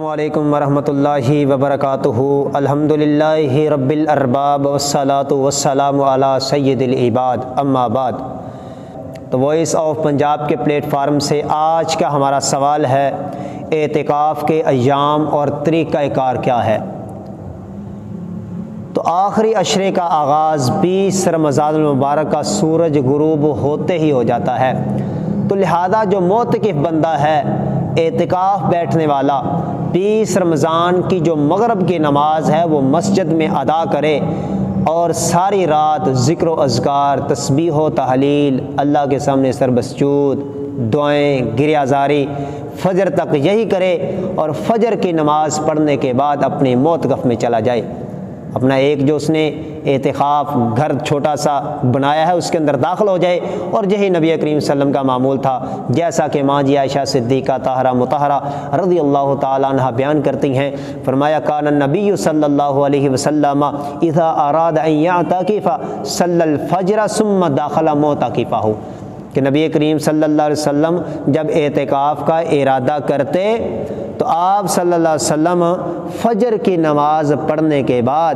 علیکم ورحمۃ اللہ وبرکاتہ۔ الحمدللہ رب الارباب والصلاۃ والسلام علی سید العباد، اما بعد۔ تو وائس آف پنجاب کے پلیٹ فارم سے آج کا ہمارا سوال ہے، اعتکاف کے ایام اور طریقہ کار کیا ہے؟ تو آخری عشرے کا آغاز 20 رمضان المبارک کا سورج غروب ہوتے ہی ہو جاتا ہے، تو لہذا جو معتکف بندہ ہے، اعتکاف بیٹھنے والا، 20 رمضان کی جو مغرب کی نماز ہے وہ مسجد میں ادا کرے اور ساری رات ذکر و اذکار، تسبیح و تحلیل، اللہ کے سامنے سر بسجود، دعائیں، گریہ زاری فجر تک یہی کرے، اور فجر کی نماز پڑھنے کے بعد اپنے معتکف میں چلا جائے۔ اپنا ایک جو اس نے اعتکاف گھر چھوٹا سا بنایا ہے اس کے اندر داخل ہو جائے، اور یہی نبی کریم صلی اللہ علیہ وسلم کا معمول تھا، جیسا کہ ماں جی عائشہ صدیقہ طاہرہ مطہرہ رضی اللہ تعالیٰ عنہ بیان کرتی ہیں، فرمایا کان النبی صلی اللہ علیہ وسلم اذا اراد ان یعتکف صلی الفجر ثم دخل معتکفہ، کہ نبی کریم صلی اللہ علیہ وسلم جب اعتکاف کا ارادہ کرتے تو آپ صلی اللہ علیہ وسلم فجر کی نماز پڑھنے کے بعد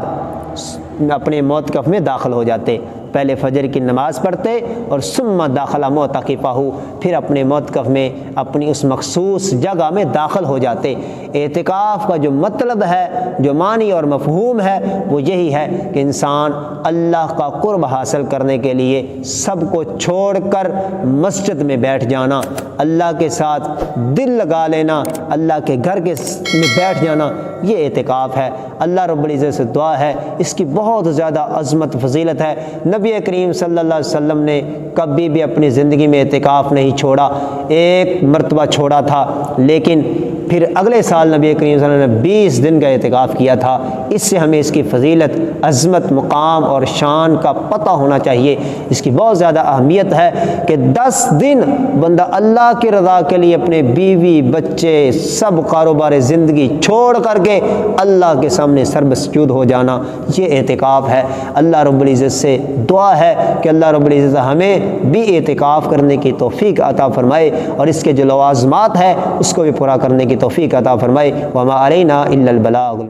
اپنے معتکف میں داخل ہو جاتے۔ پہلے فجر کی نماز پڑھتے اور ثم داخلہ معتکفہ، پھر اپنے معتکف میں اپنی اس مخصوص جگہ میں داخل ہو جاتے۔ اعتکاف کا جو مطلب ہے، جو معنی اور مفہوم ہے، وہ یہی ہے کہ انسان اللہ کا قرب حاصل کرنے کے لیے سب کو چھوڑ کر مسجد میں بیٹھ جانا، اللہ کے ساتھ دل لگا لینا، اللہ کے گھر کے میں بیٹھ جانا، یہ اعتکاف ہے۔ اللہ رب العزت سے دعا ہے، اس کی بہت زیادہ عظمت فضیلت ہے۔ نبی کریم صلی اللہ علیہ وسلم نے کبھی بھی اپنی زندگی میں اعتکاف نہیں چھوڑا، ایک مرتبہ چھوڑا تھا، لیکن پھر اگلے سال نبی کریم صلی اللہ علیہ وسلم نے 20 دن کا اعتکاف کیا تھا۔ اس سے ہمیں اس کی فضیلت، عظمت، مقام اور شان کا پتہ ہونا چاہیے۔ اس کی بہت زیادہ اہمیت ہے کہ 10 دن بندہ اللہ کی رضا کے لیے اپنے بیوی، بچے، سب کاروبار زندگی چھوڑ کر کے اللہ کے سامنے سر بسجود ہو جانا، یہ اعتکاف ہے۔ اللہ رب العزت سے دعا ہے کہ اللہ رب العزت ہمیں بھی اعتکاف کرنے کی توفیق عطا فرمائے، اور اس کے جو لوازمات ہے اس کو بھی پورا کرنے کی توفیق عطا فرمائے۔ وما علینا الا البلاغ۔